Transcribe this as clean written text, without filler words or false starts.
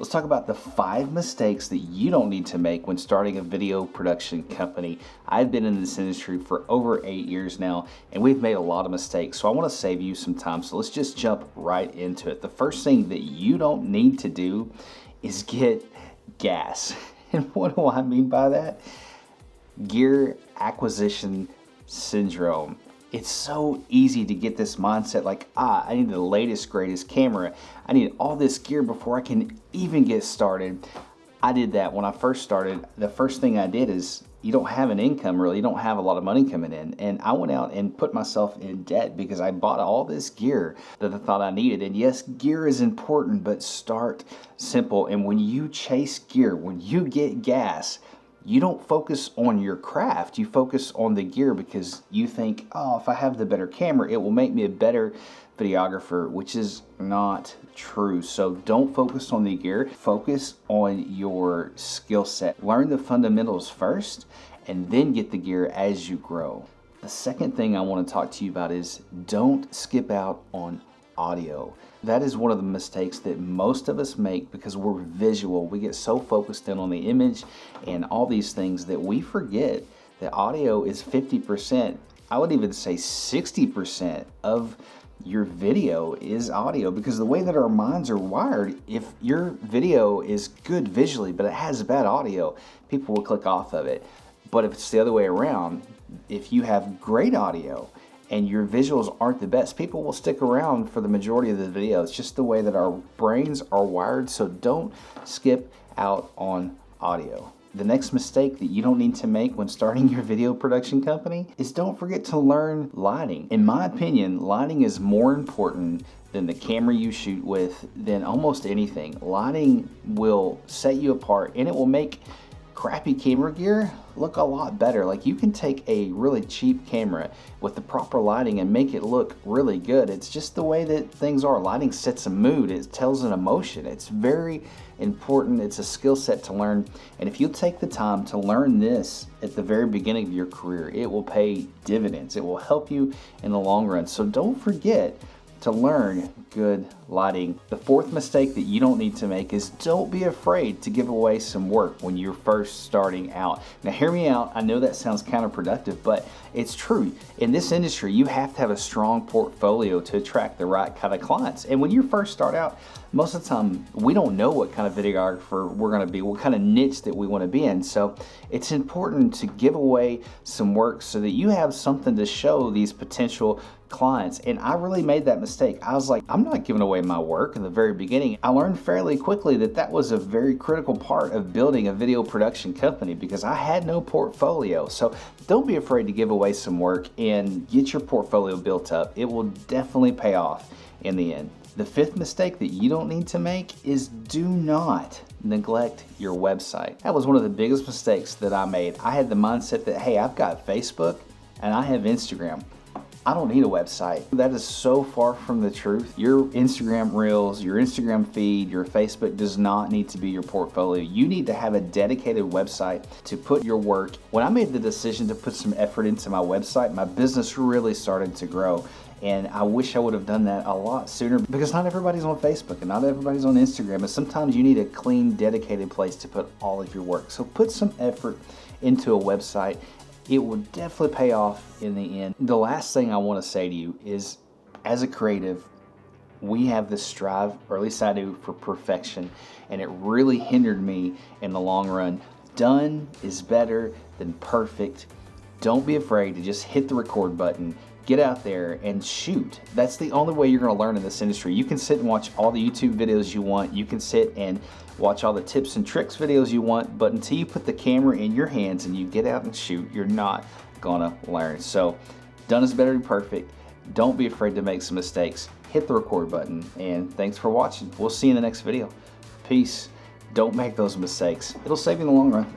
Let's talk about the 5 mistakes that you don't need to make when starting a video production company. I've been in this industry for over 8 years now, and we've made a lot of mistakes. So I want to save you some time. So let's just jump right into it. The first thing that you don't need to do is get gas. And what do I mean by that? Gear acquisition syndrome. It's so easy to get this mindset like, I need the latest, greatest camera. I need all this gear before I can even get started. I did that when I first started. The first thing I did is, you don't have an income really, you don't have a lot of money coming in. And I went out and put myself in debt because I bought all this gear that I thought I needed. And yes, gear is important, but start simple. And when you chase gear, when you get gas, you don't focus on your craft, you focus on the gear because you think, oh, if I have the better camera, it will make me a better videographer, which is not true. So don't focus on the gear, focus on your skill set. Learn the fundamentals first and then get the gear as you grow. The second thing I want to talk to you about is don't skip out on audio. That is one of the mistakes that most of us make because we're visual. We get so focused in on the image and all these things that we forget that audio is 50%. I would even say 60% of your video is audio, because the way that our minds are wired, if your video is good visually but it has bad audio, people will click off of it. But if it's the other way around, if you have great audio and your visuals aren't the best, people will stick around for the majority of the video. It's just the way that our brains are wired, so don't skip out on audio. The next mistake that you don't need to make when starting your video production company is don't forget to learn lighting. In my opinion, lighting is more important than the camera you shoot with, than almost anything. Lighting will set you apart and it will make crappy camera gear look a lot better. Like, you can take a really cheap camera with the proper lighting and make it look really good. It's just the way that things are. Lighting sets a mood, it tells an emotion. It's very important. It's a skill set to learn. And if you take the time to learn this at the very beginning of your career, it will pay dividends. It will help you in the long run. So don't forget to learn good lighting. The fourth mistake that you don't need to make is don't be afraid to give away some work when you're first starting out. Now hear me out, I know that sounds counterproductive, but it's true. In this industry, you have to have a strong portfolio to attract the right kind of clients. And when you first start out, most of the time, we don't know what kind of videographer we're gonna be, what kind of niche that we wanna be in. So it's important to give away some work so that you have something to show these potential clients. And I really made that mistake. I was like, I'm not giving away my work in the very beginning. I learned fairly quickly that that was a very critical part of building a video production company because I had no portfolio. So don't be afraid to give away some work and get your portfolio built up. It will definitely pay off in the end. The fifth mistake that you don't need to make is do not neglect your website. That was one of the biggest mistakes that I made. I had the mindset that, hey, I've got Facebook and I have Instagram. I don't need a website. That is so far from the truth. Your Instagram Reels, your Instagram feed, your Facebook does not need to be your portfolio. You need to have a dedicated website to put your work. When I made the decision to put some effort into my website, my business really started to grow. And I wish I would have done that a lot sooner because not everybody's on Facebook and not everybody's on Instagram. And sometimes you need a clean, dedicated place to put all of your work. So put some effort into a website. It will definitely pay off in the end. The last thing I want to say to you is, as a creative, we have this strive, or at least I do, for perfection. And it really hindered me in the long run. Done is better than perfect. Don't be afraid to just hit the record button. Get out there and shoot. That's the only way you're going to learn in this industry. You can sit and watch all the YouTube videos you want. You can sit and watch all the tips and tricks videos you want, but until you put the camera in your hands and you get out and shoot, you're not gonna learn. So done is better than perfect. Don't be afraid to make some mistakes. Hit the record button, and thanks for watching. We'll see you in the next video. Peace. Don't make those mistakes. It'll save you in the long run.